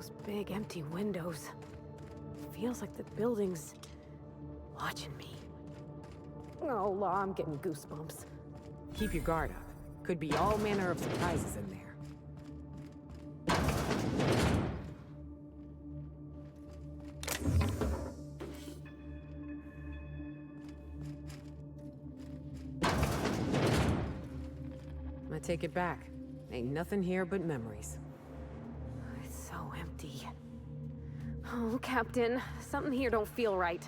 Those big empty windows. Feels like the building's watching me. Oh, law, I'm getting goosebumps. Keep your guard up. Could be all manner of surprises in there. I take it back. Ain't nothing here but memories. It's so empty. Oh, Captain, something here don't feel right.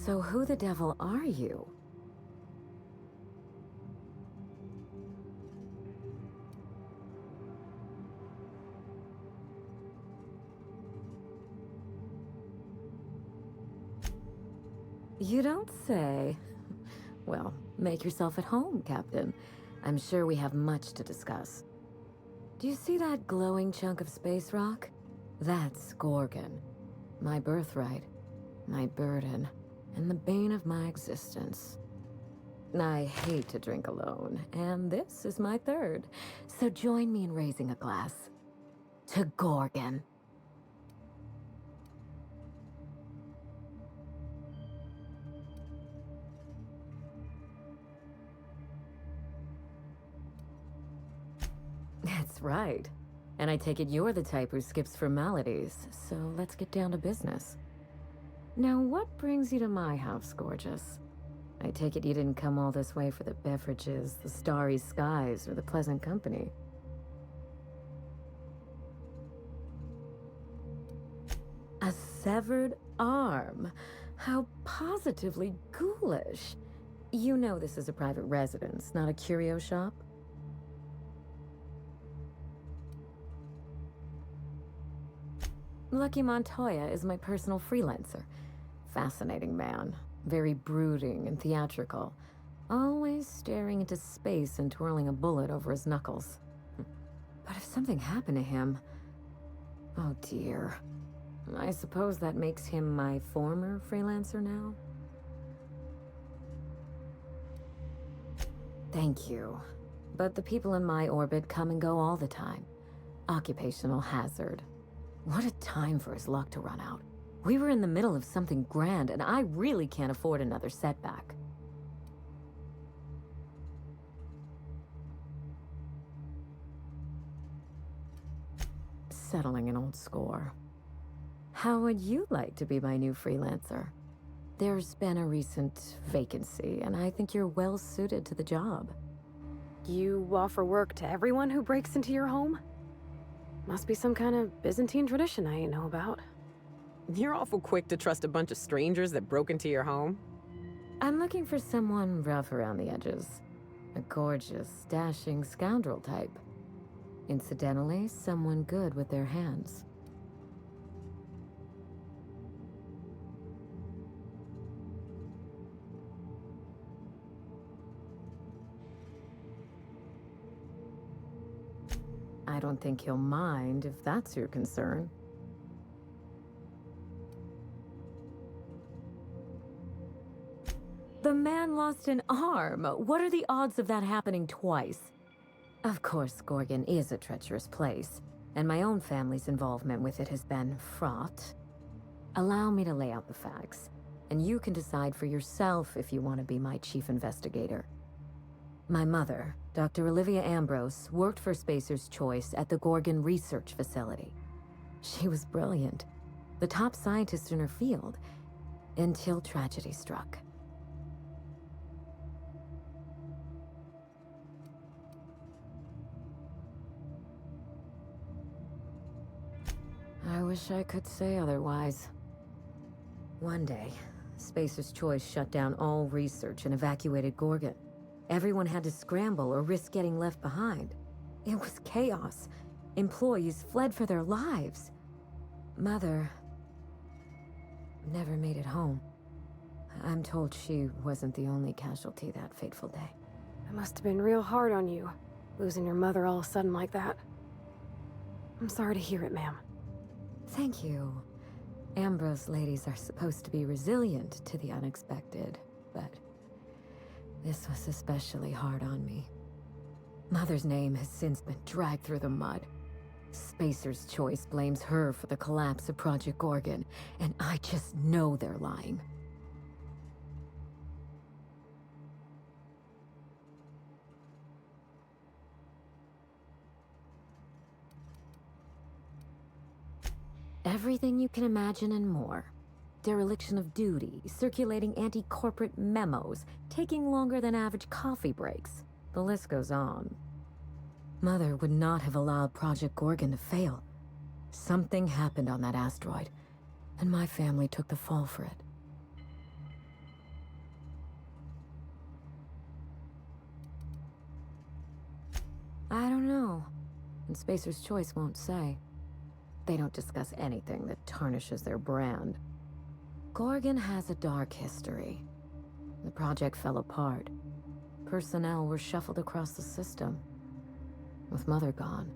So who the devil are you? You don't say. Well, make yourself at home, Captain. I'm sure we have much to discuss. Do you see that glowing chunk of space rock? That's Gorgon. My birthright, my burden, and the bane of my existence. I hate to drink alone, and this is my third. So join me in raising a glass to Gorgon. That's right. And I take it you're the type who skips formalities, so let's get down to business. Now, what brings you to my house, gorgeous? I take it you didn't come all this way for the beverages, the starry skies, or the pleasant company. A severed arm? How positively ghoulish. You know this is a private residence, not a curio shop? Lucky Montoya is my personal freelancer. Fascinating man. Very brooding and theatrical. Always staring into space and twirling a bullet over his knuckles. But if something happened to him... Oh dear. I suppose that makes him my former freelancer now? Thank you. But the people in my orbit come and go all the time. Occupational hazard. What a time for his luck to run out. We were in the middle of something grand, and I really can't afford another setback. Settling an old score. How would you like to be my new freelancer? There's been a recent vacancy, and I think you're well suited to the job. You offer work to everyone who breaks into your home? Must be some kind of Byzantine tradition I ain't know about. You're awful quick to trust a bunch of strangers that broke into your home. I'm looking for someone rough around the edges. A gorgeous, dashing scoundrel type. Incidentally, someone good with their hands. I don't think he'll mind if that's your concern. The man lost an arm. What are the odds of that happening twice? Of course, Gorgon is a treacherous place, and my own family's involvement with it has been fraught. Allow me to lay out the facts, and you can decide for yourself if you want to be my chief investigator. My mother, Dr. Olivia Ambrose, worked for Spacer's Choice at the Gorgon Research Facility. She was brilliant, the top scientist in her field, until tragedy struck. I wish I could say otherwise. One day, Spacer's Choice shut down all research and evacuated Gorgon. Everyone had to scramble or risk getting left behind. It was chaos. Employees fled for their lives. Mother never made it home. I'm told she wasn't the only casualty that fateful day. It must have been real hard on you, losing your mother all of a sudden like that. I'm sorry to hear it, ma'am. Thank you. Ambrose ladies are supposed to be resilient to the unexpected, but this was especially hard on me. Mother's name has since been dragged through the mud. Spacer's Choice blames her for the collapse of Project Gorgon, and I just know they're lying. Everything you can imagine and more. Dereliction of duty, circulating anti-corporate memos, taking longer than average coffee breaks. The list goes on. Mother would not have allowed Project Gorgon to fail. Something happened on that asteroid, and my family took the fall for it. I don't know, and Spacer's Choice won't say. They don't discuss anything that tarnishes their brand. Gorgon has a dark history. The project fell apart. Personnel were shuffled across the system. With Mother gone,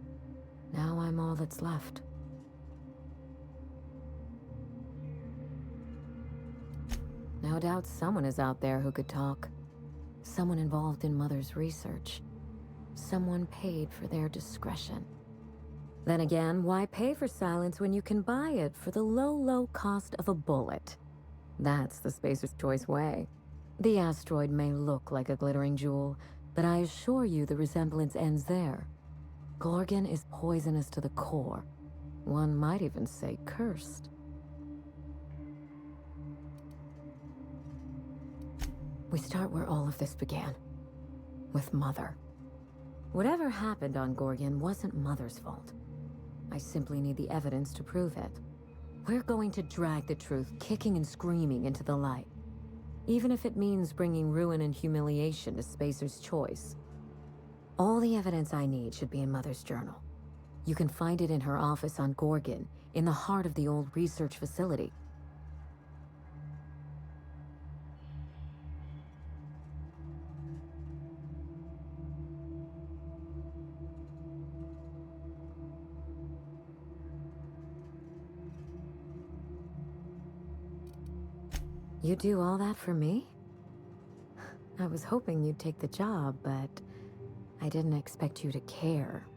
now I'm all that's left. No doubt someone is out there who could talk. Someone involved in Mother's research. Someone paid for their discretion. Then again, why pay for silence when you can buy it for the low, low cost of a bullet? That's the Spacer's Choice way. The asteroid may look like a glittering jewel, but I assure you the resemblance ends there. Gorgon is poisonous to the core. One might even say cursed. We start where all of this began. With Mother. Whatever happened on Gorgon wasn't Mother's fault. I simply need the evidence to prove it. We're going to drag the truth kicking and screaming into the light. Even if it means bringing ruin and humiliation to Spacer's Choice. All the evidence I need should be in Mother's journal. You can find it in her office on Gorgon, in the heart of the old research facility. You do all that for me? I was hoping you'd take the job, but I didn't expect you to care.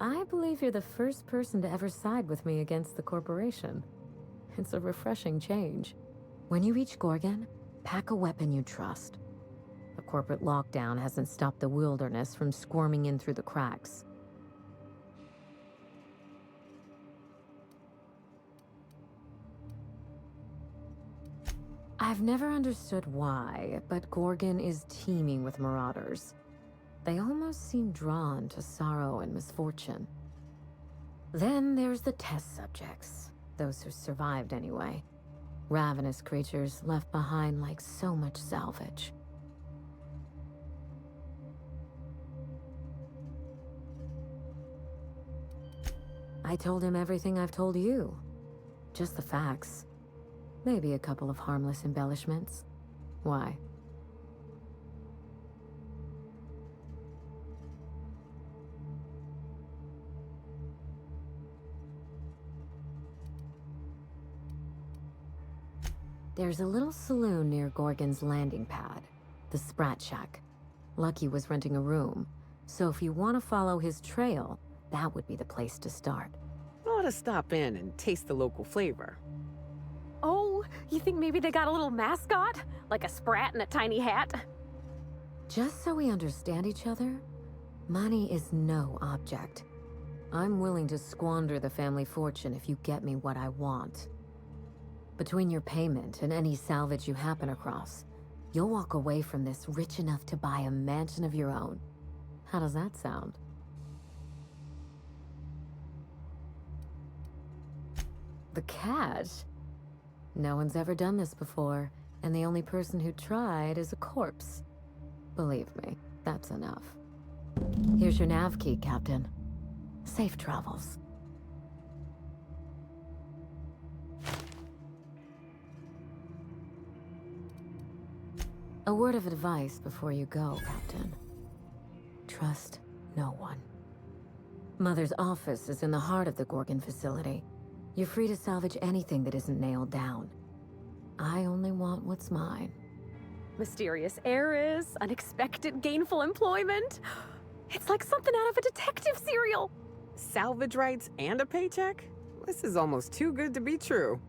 I believe you're the first person to ever side with me against the corporation. It's a refreshing change. When you reach Gorgon, pack a weapon you trust. The corporate lockdown hasn't stopped the wilderness from squirming in through the cracks. I've never understood why, but Gorgon is teeming with marauders. They almost seem drawn to sorrow and misfortune. Then there's the test subjects, those who survived anyway. Ravenous creatures left behind like so much salvage. I told him everything I've told you. Just the facts. Maybe a couple of harmless embellishments. Why? There's a little saloon near Gorgon's landing pad, the Sprat Shack. Lucky was renting a room, so if you want to follow his trail, that would be the place to start. Ought to stop in and taste the local flavor. Oh, you think maybe they got a little mascot? Like a sprat in a tiny hat? Just so we understand each other, money is no object. I'm willing to squander the family fortune if you get me what I want. Between your payment and any salvage you happen across, you'll walk away from this rich enough to buy a mansion of your own. How does that sound? The cash? No one's ever done this before, and the only person who tried is a corpse. Believe me, that's enough. Here's your nav key, Captain. Safe travels. A word of advice before you go, Captain. Trust no one. Mother's office is in the heart of the Gorgon facility. You're free to salvage anything that isn't nailed down. I only want what's mine. Mysterious heiress, unexpected gainful employment. It's like something out of a detective serial. Salvage rights and a paycheck? This is almost too good to be true.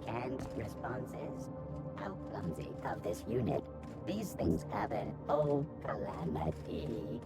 Canned responses. How clumsy of this unit. These things happen. Oh, calamity.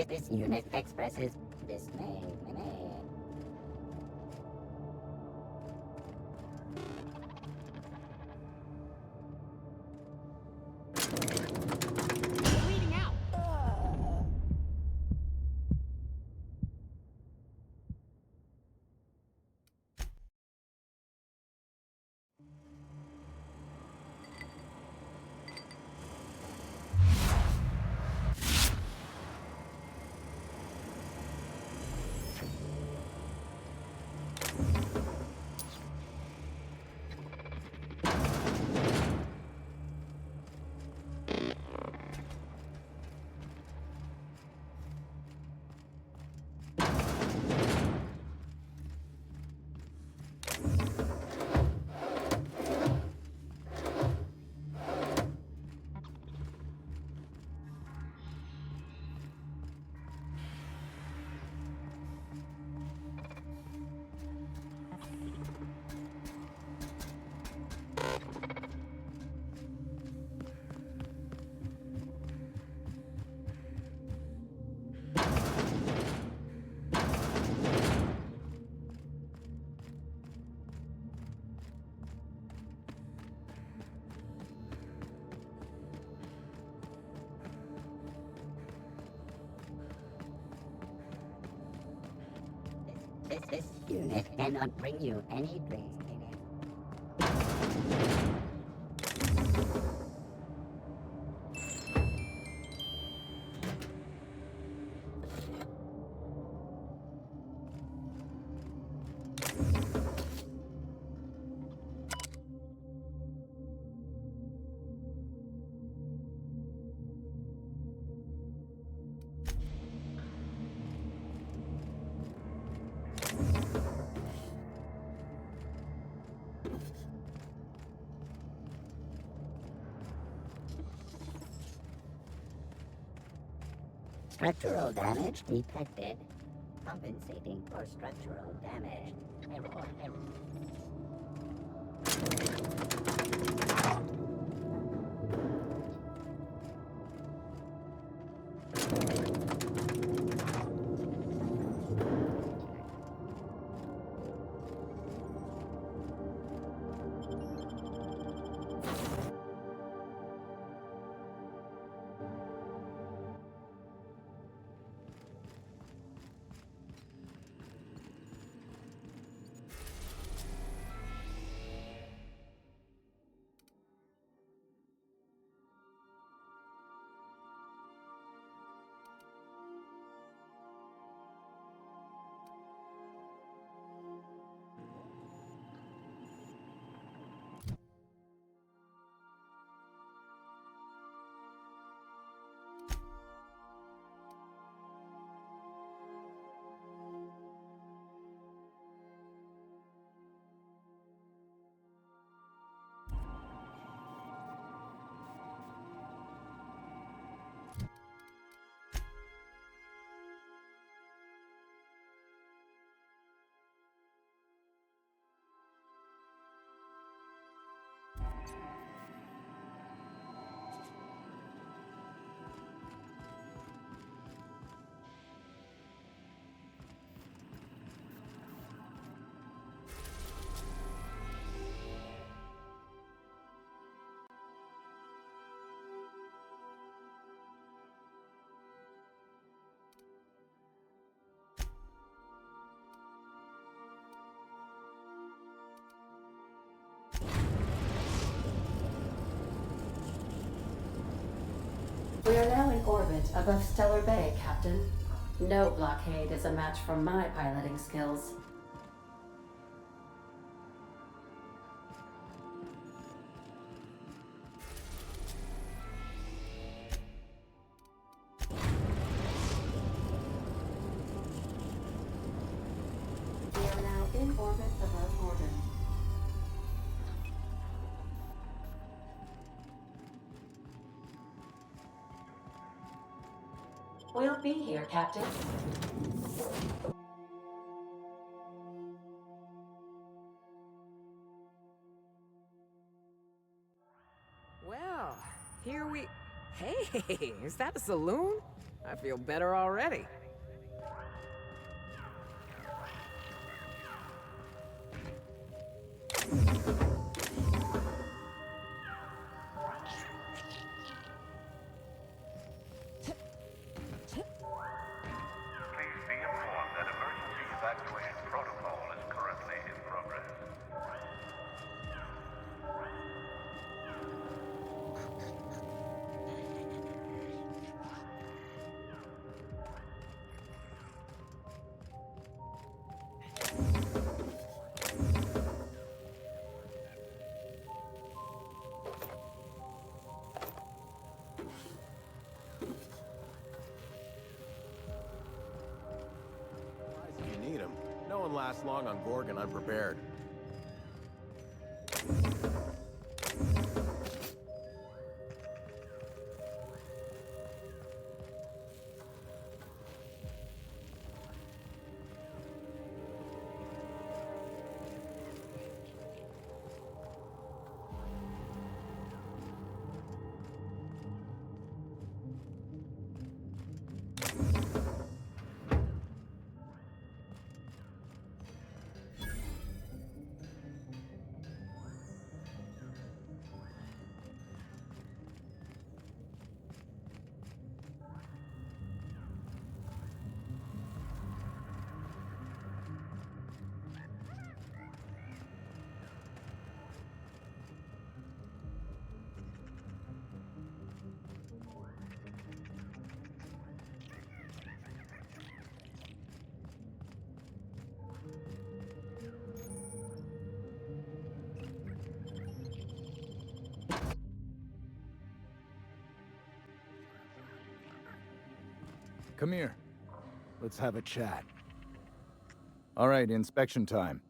This unit expresses dismay. Bleeding out. This unit cannot bring you any drinks in it. Structural damage detected. Compensating for structural damage. We are now in orbit above Stellar Bay, Captain. No blockade is a match for my piloting skills. We are now in orbit above Gorgon. We'll be here, Captain. Well, here we... Hey, is that a saloon? I feel better already. No one lasts long on Gorgon unprepared. come here. Let's have a chat. All right, inspection time.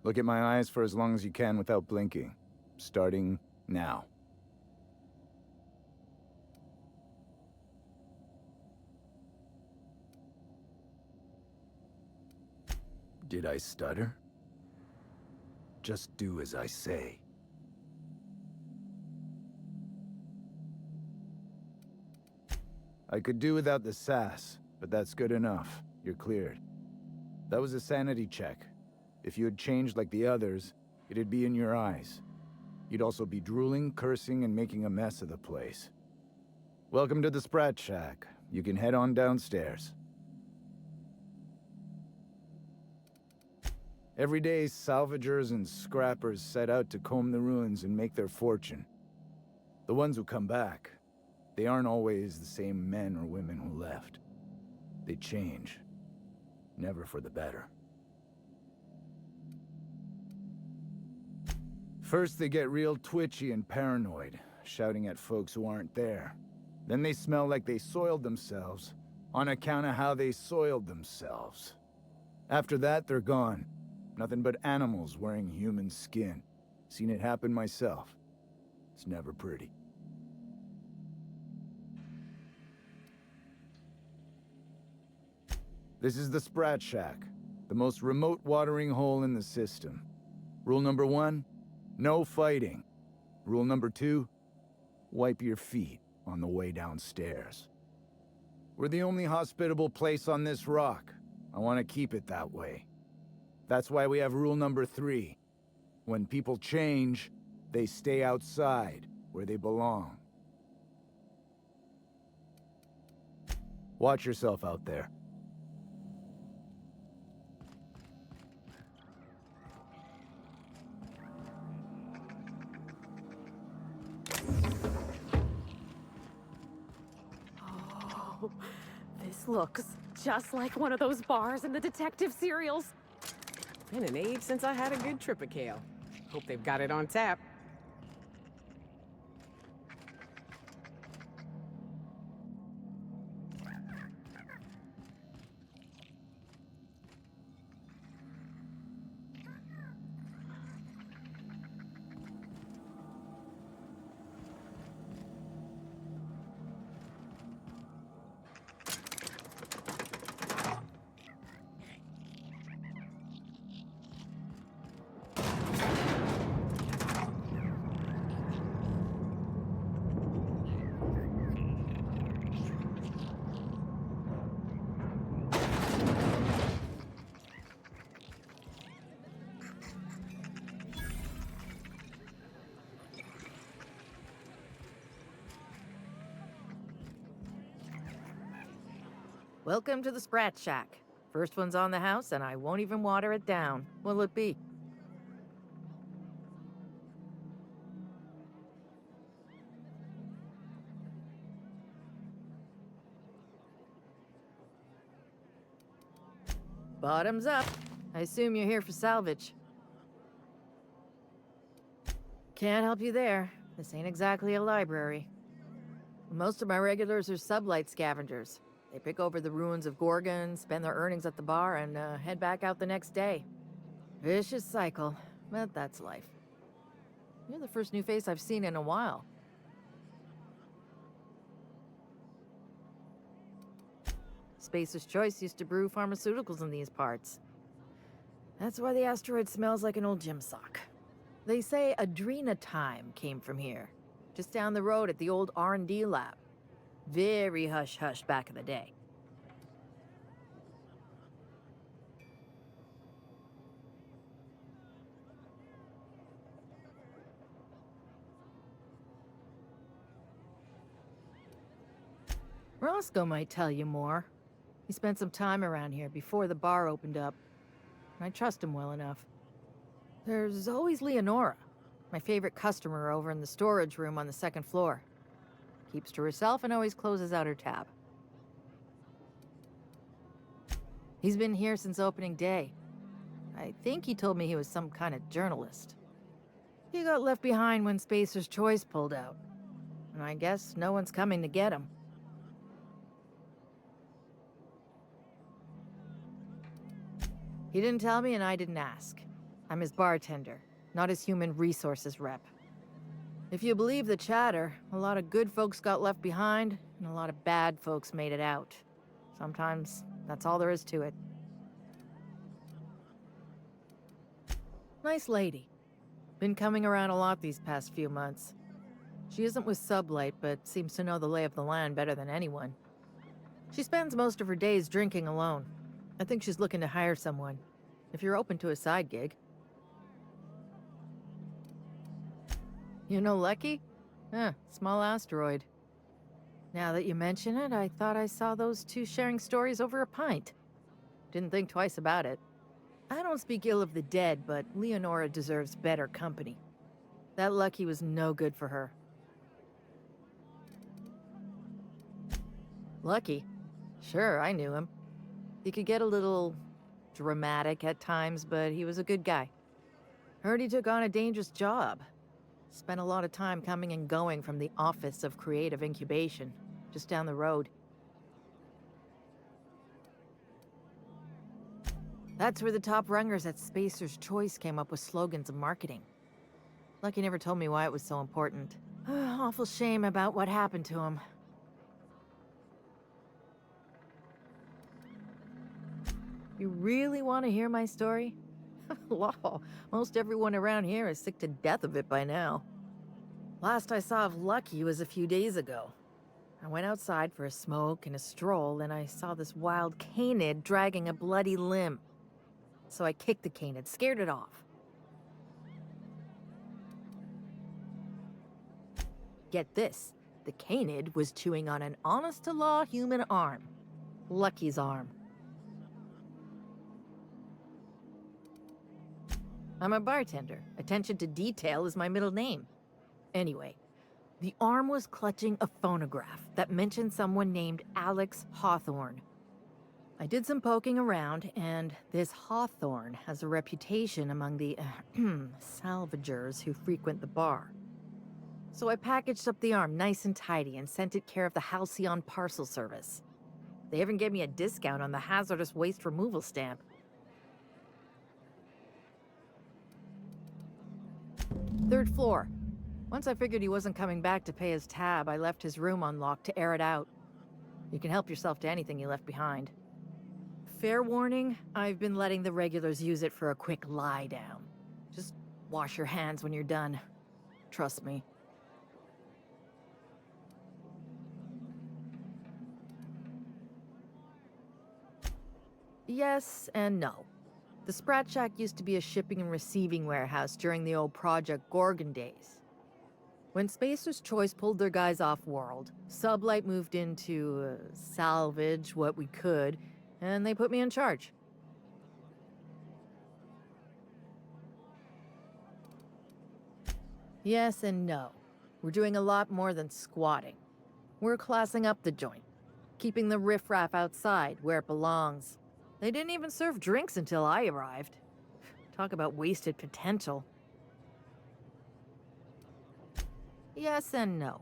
Look at my eyes for as long as you can without blinking. Starting now. Did I stutter? Just do as I say. I could do without the sass, but that's good enough. You're cleared. That was a sanity check. If you had changed like the others, it'd be in your eyes. You'd also be drooling, cursing, and making a mess of the place. Welcome to the Sprat Shack. You can head on downstairs. Every day, salvagers and scrappers set out to comb the ruins and make their fortune. The ones who come back, they aren't always the same men or women who left. They change. Never for the better. First, they get real twitchy and paranoid, shouting at folks who aren't there. Then they smell like they soiled themselves, on account of how they soiled themselves. After that, they're gone. Nothing but animals wearing human skin. Seen it happen myself. It's never pretty. This is the Sprat Shack, the most remote watering hole in the system. Rule number 1, no fighting. Rule number 2, wipe your feet on the way downstairs. We're the only hospitable place on this rock. I want to keep it that way. That's why we have rule number 3. When people change, they stay outside, where they belong. Watch yourself out there. Oh, this looks just like one of those bars in the detective serials. Been an age since I had a good trip of kale. Hope they've got it on tap. Welcome to the Sprat Shack. First one's on the house, and I won't even water it down. What'll it be? Bottoms up. I assume you're here for salvage. Can't help you there. This ain't exactly a library. Most of my regulars are sublight scavengers. They pick over the ruins of Gorgon, spend their earnings at the bar, and head back out the next day. Vicious cycle, but that's life. You're the first new face I've seen in a while. Spacer's Choice used to brew pharmaceuticals in these parts. That's why the asteroid smells like an old gym sock. They say Adrenatime came from here, just down the road at the old R&D lab. Very hush-hush back in the day. Roscoe might tell you more. He spent some time around here before the bar opened up. I trust him well enough. There's always Leonora, my favorite customer over in the storage room on the second floor. Keeps to herself and always closes out her tab. He's been here since opening day. I think he told me he was some kind of journalist. He got left behind when Spacer's Choice pulled out. And I guess no one's coming to get him. He didn't tell me and I didn't ask. I'm his bartender, not his human resources rep. If you believe the chatter, a lot of good folks got left behind, and a lot of bad folks made it out. Sometimes that's all there is to it. Nice lady. Been coming around a lot these past few months. She isn't with Sublight, but seems to know the lay of the land better than anyone. She spends most of her days drinking alone. I think she's looking to hire someone, if you're open to a side gig. You know Lucky? Small asteroid. Now that you mention it, I thought I saw those two sharing stories over a pint. Didn't think twice about it. I don't speak ill of the dead, but Leonora deserves better company. That Lucky was no good for her. Lucky? Sure, I knew him. He could get a little dramatic at times, but he was a good guy. Heard he took on a dangerous job. Spent a lot of time coming and going from the Office of Creative Incubation, just down the road. That's where the top rungers at Spacer's Choice came up with slogans and marketing. Lucky never told me why it was so important. Awful shame about what happened to him. You really want to hear my story? Law, most everyone around here is sick to death of it by now. Last I saw of Lucky was a few days ago. I went outside for a smoke and a stroll, and I saw this wild canid dragging a bloody limb. So I kicked the canid, scared it off. Get this, the canid was chewing on an honest-to-law human arm. Lucky's arm. I'm a bartender. Attention to detail is my middle name. Anyway, the arm was clutching a phonograph that mentioned someone named Alex Hawthorne. I did some poking around, and this Hawthorne has a reputation among the salvagers who frequent the bar. So I packaged up the arm nice and tidy and sent it care of the Halcyon Parcel Service. They even gave me a discount on the hazardous waste removal stamp. Third floor. Once I figured he wasn't coming back to pay his tab, I left his room unlocked to air it out. You can help yourself to anything you left behind. Fair warning, I've been letting the regulars use it for a quick lie down. Just wash your hands when you're done. Trust me. Yes and no. The Sprat Shack used to be a shipping and receiving warehouse during the old Project Gorgon days. When Spacer's Choice pulled their guys off-world, Sublight moved in to salvage what we could, and they put me in charge. Yes and no. We're doing a lot more than squatting. We're classing up the joint, keeping the riffraff outside where it belongs. They didn't even serve drinks until I arrived. Talk about wasted potential. Yes and no.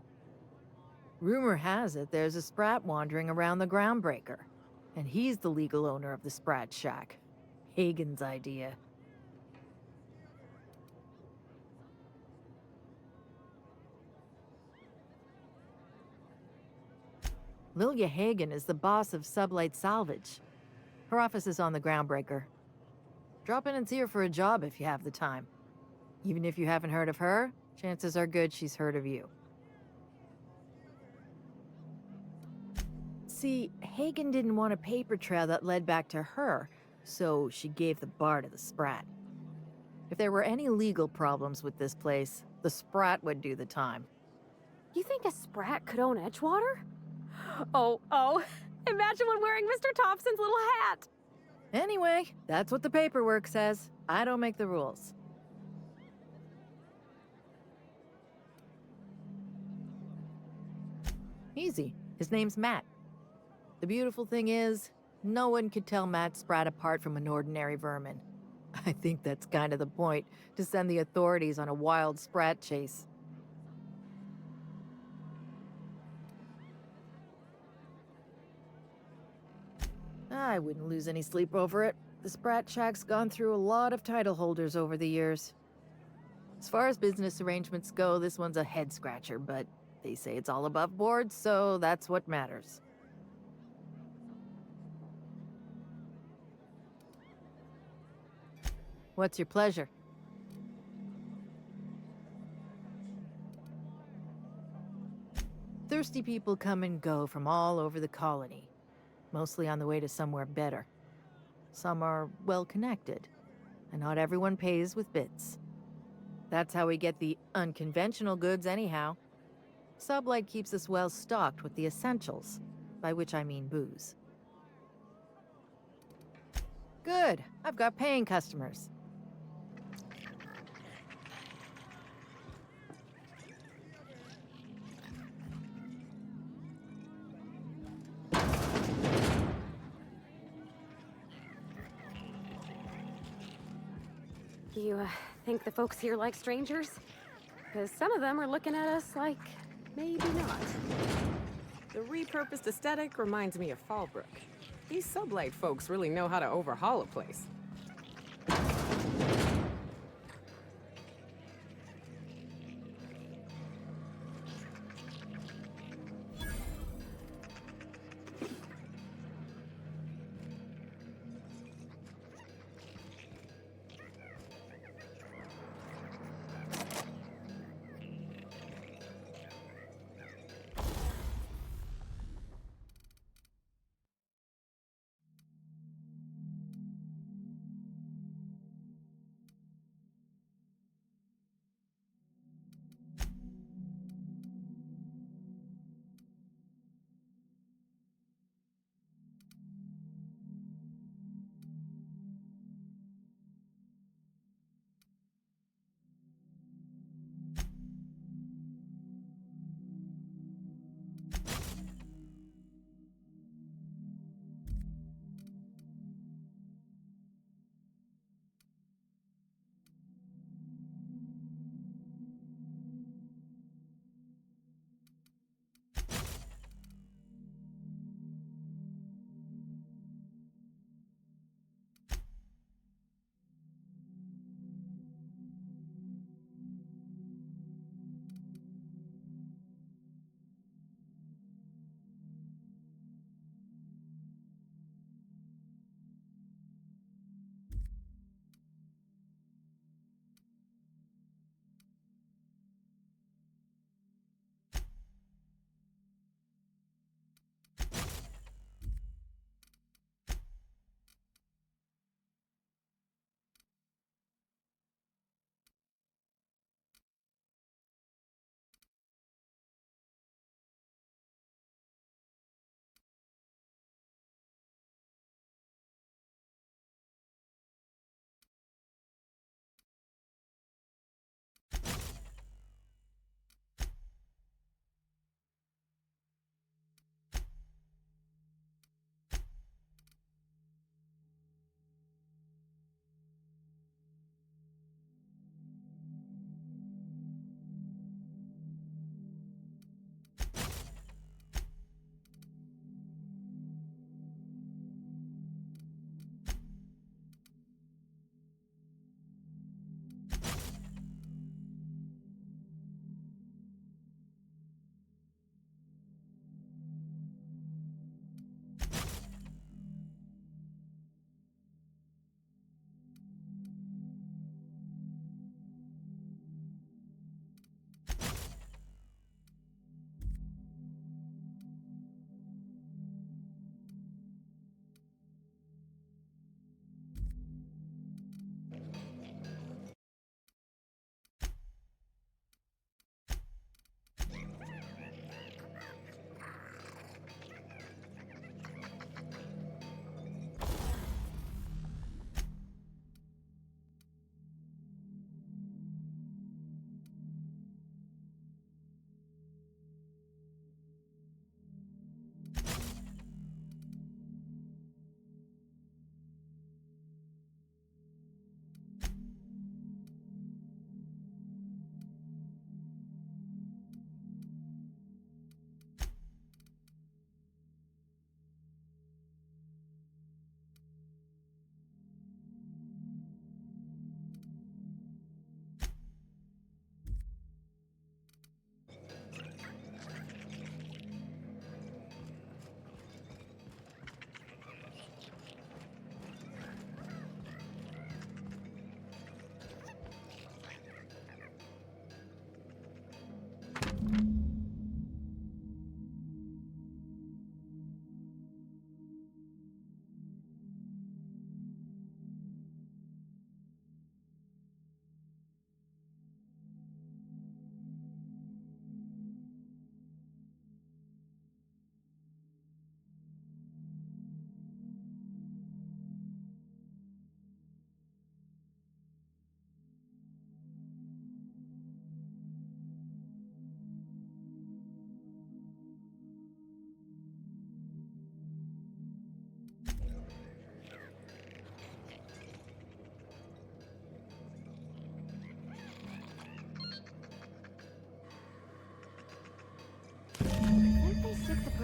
Rumor has it there's a Sprat wandering around the Groundbreaker, and he's the legal owner of the Sprat Shack. Hagen's idea. Lilia Hagen is the boss of Sublight Salvage. Her office is on the Groundbreaker. Drop in and see her for a job if you have the time. Even if you haven't heard of her, chances are good she's heard of you. See, Hagen didn't want a paper trail that led back to her, so she gave the bar to the Sprat. If there were any legal problems with this place, the Sprat would do the time. You think a Sprat could own Edgewater? Oh, imagine one wearing Mr. Thompson's little hat! Anyway, that's what the paperwork says. I don't make the rules. Easy. His name's Matt. The beautiful thing is, no one could tell Matt Sprat apart from an ordinary vermin. I think that's kind of the point, to send the authorities on a wild Sprat chase. I wouldn't lose any sleep over it. The Sprat Shack's gone through a lot of title holders over the years. As far as business arrangements go, this one's a head-scratcher, but they say it's all above board, so that's what matters. What's your pleasure? Thirsty people come and go from all over the colony, mostly on the way to somewhere better. Some are well-connected, and not everyone pays with bits. That's how we get the unconventional goods anyhow. Sublight keeps us well-stocked with the essentials, by which I mean booze. Good, I've got paying customers. You, think the folks here like strangers? Because some of them are looking at us like, maybe not. The repurposed aesthetic reminds me of Fallbrook. These sublight folks really know how to overhaul a place.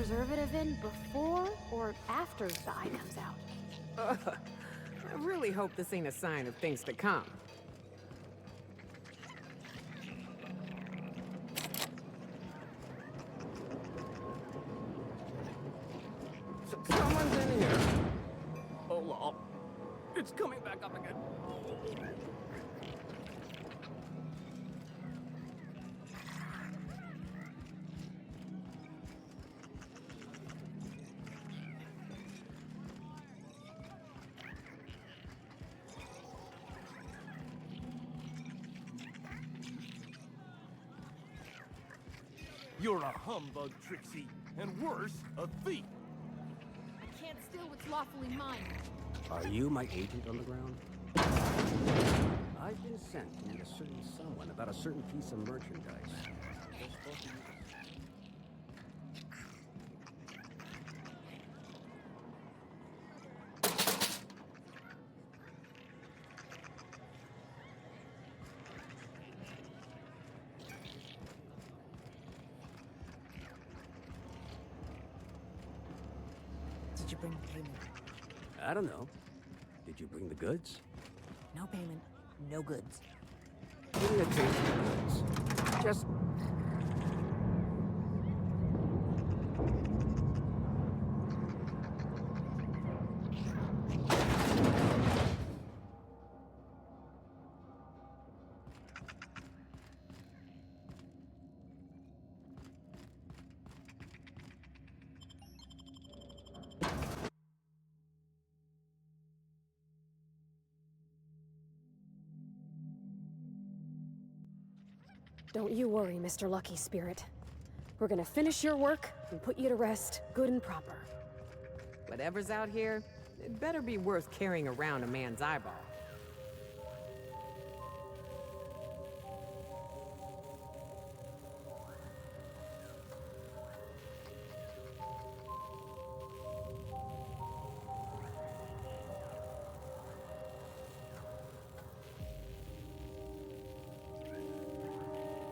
preservative in before or after the eye comes out? I really hope this ain't a sign of things to come. Someone's in here. Oh, lol. It's coming back up again. You're a humbug, Trixie, and worse, a thief. I can't steal what's lawfully mine. Are you my agent on the ground? I've been sent to meet a certain someone about a certain piece of merchandise. They're supposed to use it. Did you bring the payment? I don't know. Did you bring the goods? No payment, no goods. Give me a taste of the goods. Just... Don't you worry, Mr. Lucky Spirit. We're gonna finish your work and put you to rest, good and proper. Whatever's out here, it better be worth carrying around a man's eyeball.